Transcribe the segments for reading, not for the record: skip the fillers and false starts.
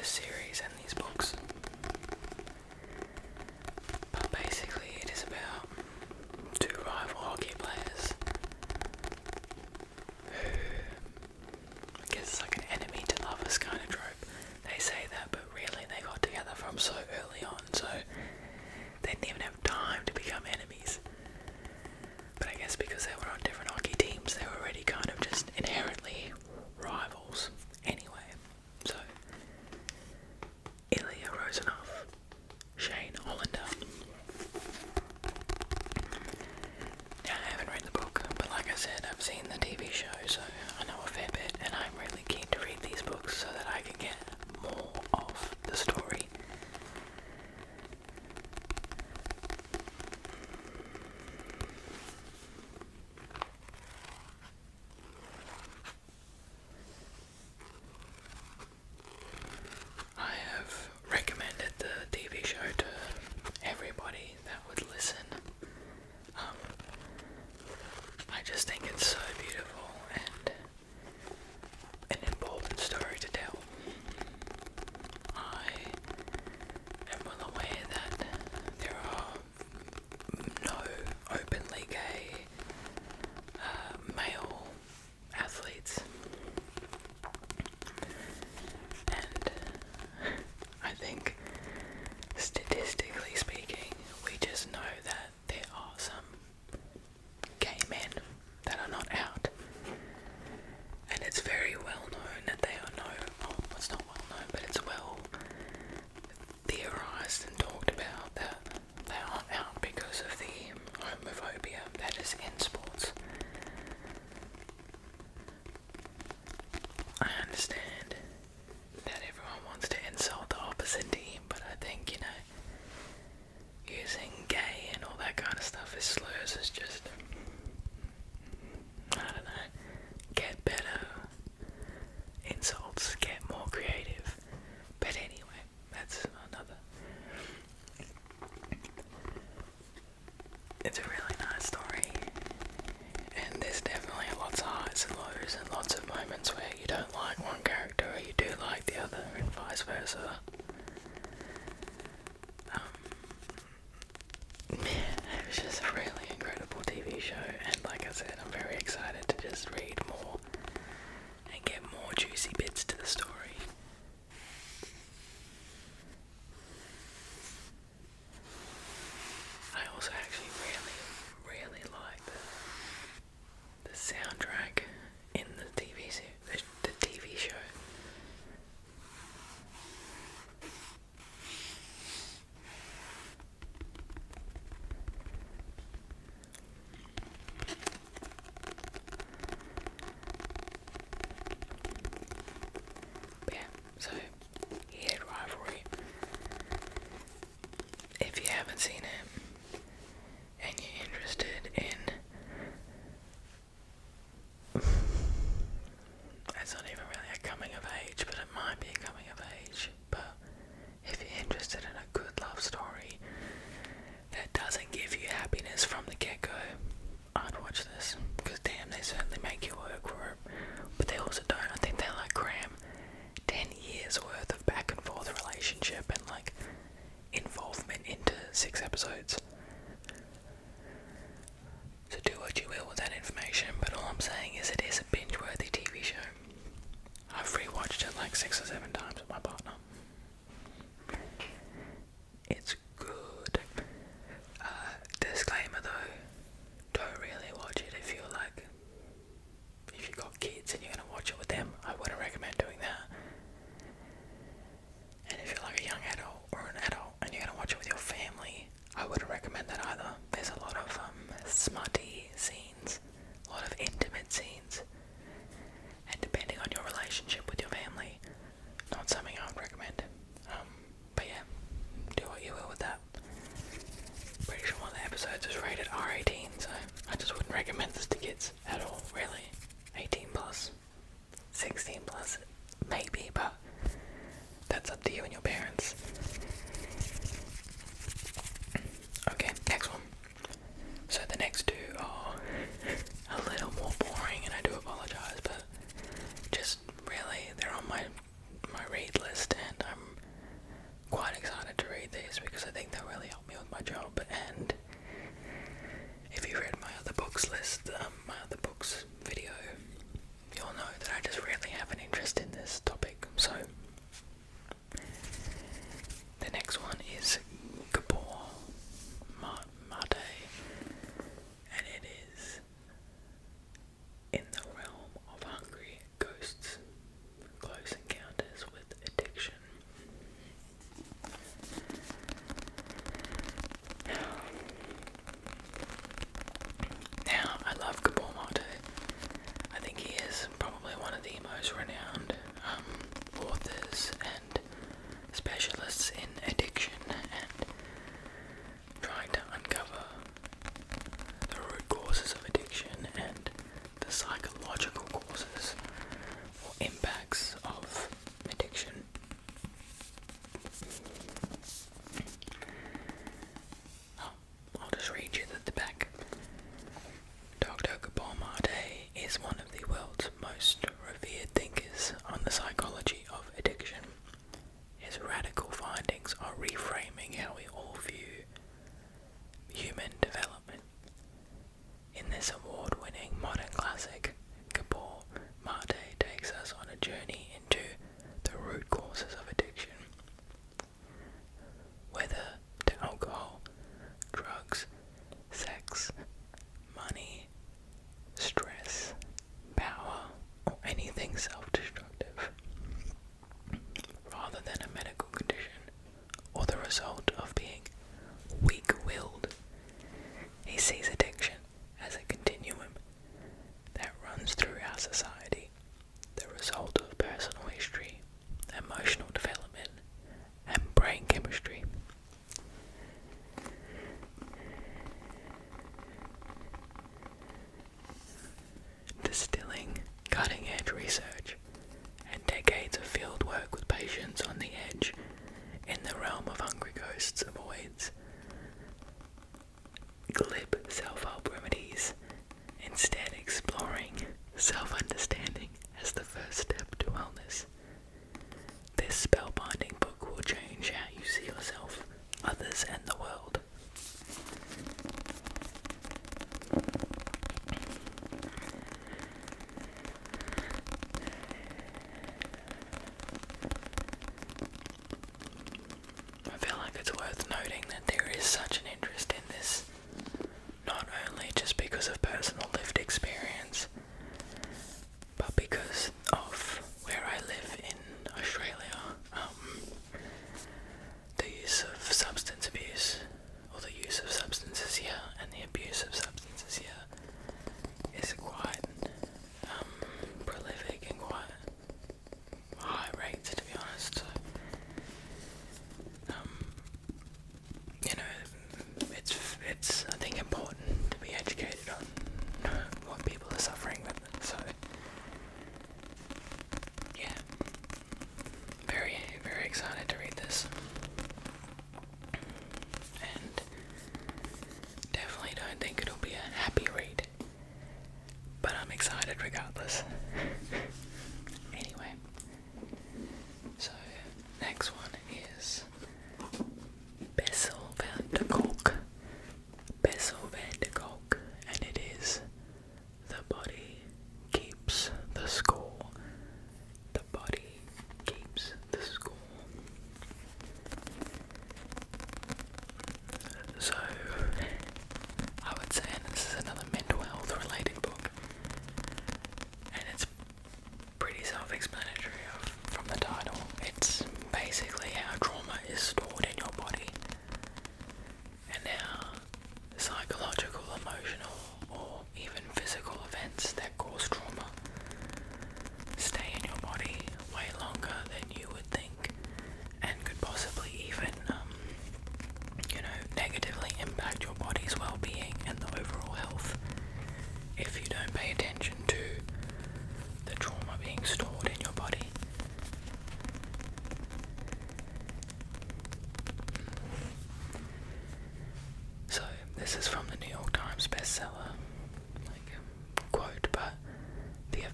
series and these books. But basically it is about two rival hockey players who, I guess it's like an enemy to lovers kind of trope. They say that, but really they got together from so early on, so they didn't even have time to become enemies. But I guess because they were on different hockey teams, they were already kind of just inherently rivals anyway. So, Ilya Rozanov, Shane Hollander. Now, I haven't read the book, but like I said, I've seen the TV show, so I know a fair bit, and I'm really keen to read these books so that I can get more of the story. I have recommended the TV show to everybody that would listen. I just think it's so beautiful and an important story to tell. I am well aware that there are no openly gay male athletes, and I think statistically speaking, we just know that there are some gay men that are not out, and it's very well known that they are it's not well known, but it's well theorized and talked about that they aren't out because of the homophobia that is in sports. I understand that everyone wants to insult the opposite team, but I think, using gay and all that kind of stuff as slurs is just, I don't know, get better insults, get more creative. But anyway, that's another. It's a really nice story, and there's definitely lots of highs and lows and lots of moments where you don't like one character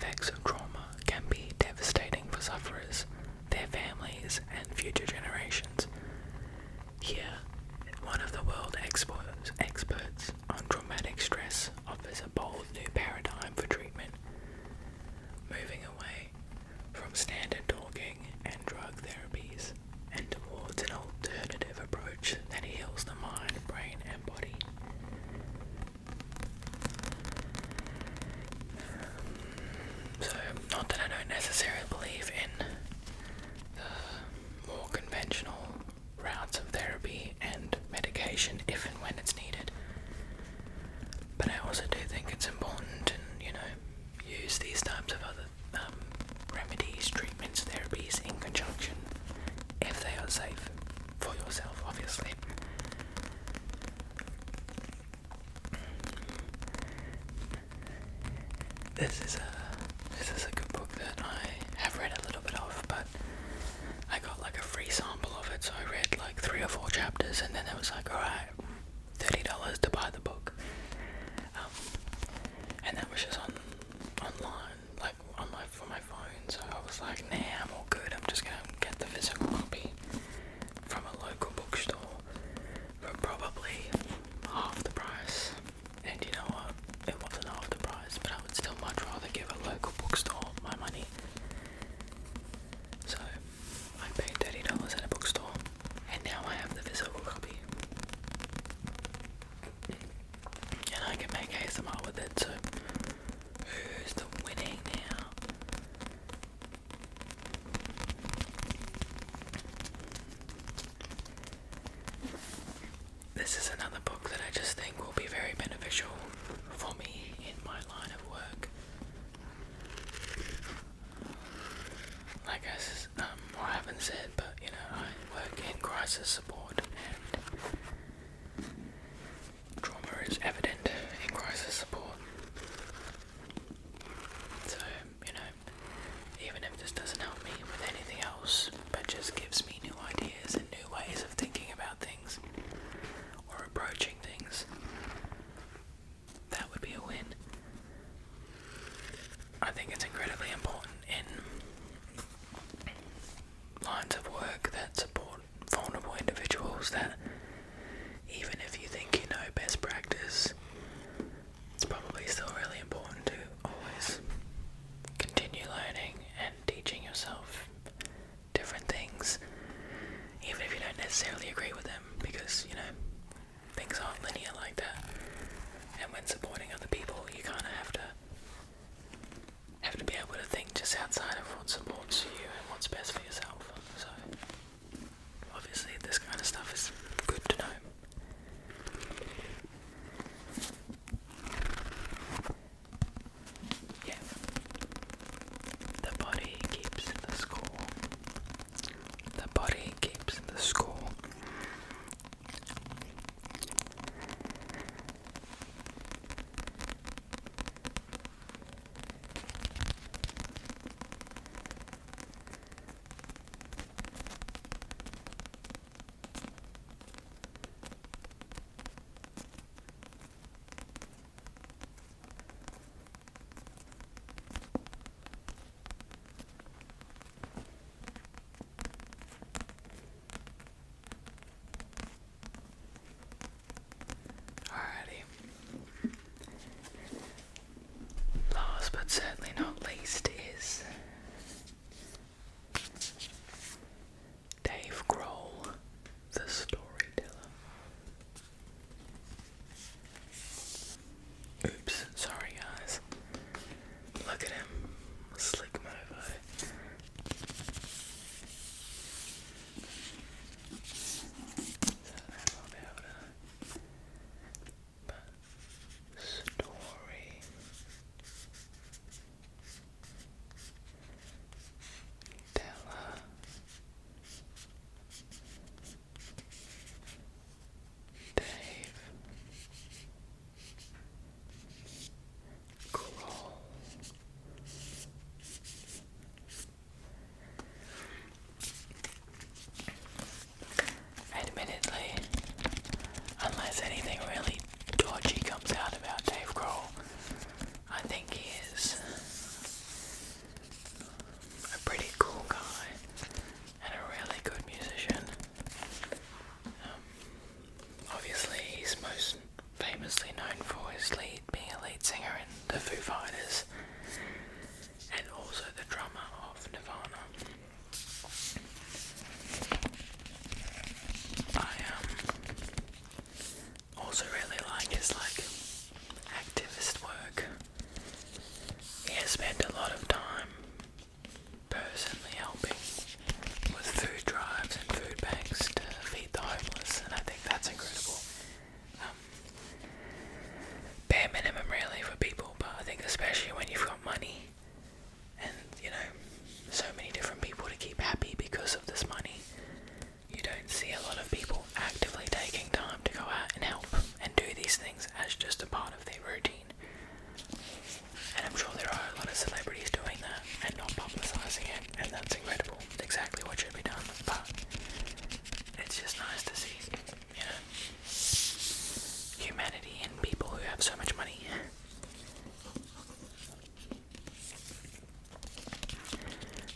effects of trauma can be devastating for sufferers, their families, and future generations. Here, one of the world experts on traumatic stress offers a bold new paradigm for treatment, moving away from standard talking and drug therapies and towards an alternative approach that heals the mind, brain, and body. So, not that I don't necessarily believe in the more conventional routes of therapy and medication if and when it's needed, but I also do think it's important to, use these types of other remedies, treatments, therapies in conjunction if they are safe for yourself, obviously. This is a good book that I have read a little bit of, but I got like a free sample of it, so I read like 3 or 4 chapters, and then it was like, alright, $30 to buy the book. And that was just online, like for my phone, so I was like, nah, I'm all good, I'm just gonna get the physical copy from a local bookstore for probably half the price. And you know what, it wasn't half the price, but I would still much rather give a local bookstore my money. So I paid $30 at a bookstore, and now I have the physical copy, and I can make ASMR with it. So who's the winning now? This is another book that I just think will be very beneficial for me in my line of work. Like I haven't said, but I work in crisis support, and trauma is evident in crisis support. So, even if this doesn't help me with anything else, but just gives me new ideas and new ways of thinking about things or approaching things, that would be a win. I think it's incredibly important in lines of work that support vulnerable individuals that even if you think you know best practice, it's probably still really important to always continue learning and teaching yourself different things, even if you don't necessarily agree with them, because things aren't linear like that. And when supporting other people, you kind of have to be able to think just outside of what supports you and what's best for yourself. So obviously this kind of stuff is good to know. Yeah. The body keeps the score. The body keeps the score. Last but certainly not least is Dave Grohl, the storyteller. Oops, sorry guys. Look at him, slick movo. the Foo Fighters, and also the drummer of Nirvana. I also really like his activist work. He has spent a lot of time personally helping with food drives and food banks to feed the homeless, and I think that's incredible. Bare minimum really for people, but I think especially when you've got money and, so many different people to keep happy because of this money, you don't see a lot of people actively taking time to go out and help and do these things as just a part of their routine. And I'm sure there are a lot of celebrities doing that and not publicising it, and that's incredible. It's exactly what should be done, but it's just nice to see, humanity in people who have so much money.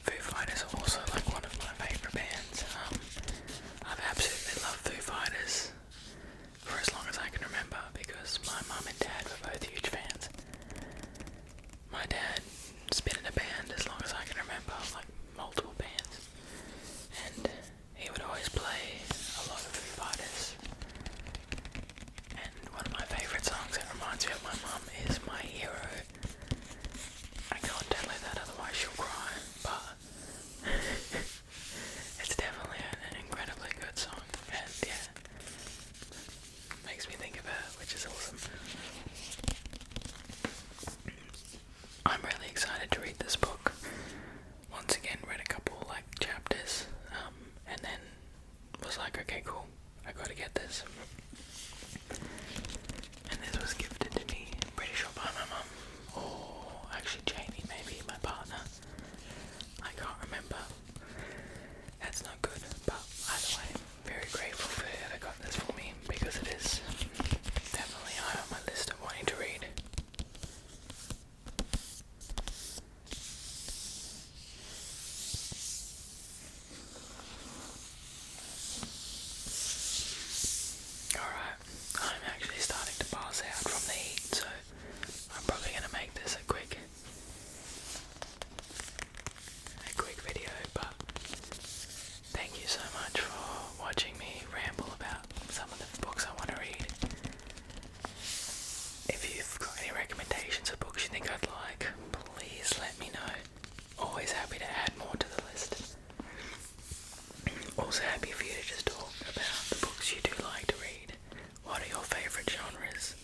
Foo Fighters are also one of my favourite bands. I've absolutely loved Foo Fighters for as long as I can remember because my mum and dad were both huge fans. My dad's been in a band as long as I can remember, multiple bands, and he would always play a lot of Foo Fighters. And one of my favourite songs that reminds me of my mum is My Hero. I can't tell her that, otherwise she'll cry, but it's definitely an incredibly good song, and makes me think of her, which is awesome. I'm really excited to read this book. Once again, read a couple chapters, and then was okay, cool, I gotta get this. And this was gifted to me, I'm pretty sure by my mum, or actually Jamie, maybe my partner. I can't remember. That's not good, but either way, very grateful for whoever got this for me because it is definitely high on my list of wanting to read. Alright, I'm actually starting to pass out from the heat, so I'm probably going to make this a quick video, but thank you so much for watching me ramble about some of the books I want to read. If you've got any recommendations of books you think I'd like, please let me know. Always happy to add more to the list. Also happy for you to just talk about the books you do like to read. What are your favourite genres?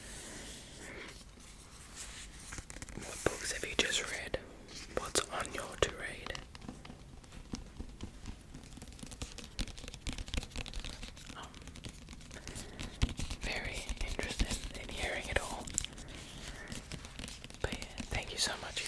What books have you just read? What's on your to read? Very interested in hearing it all. But thank you so much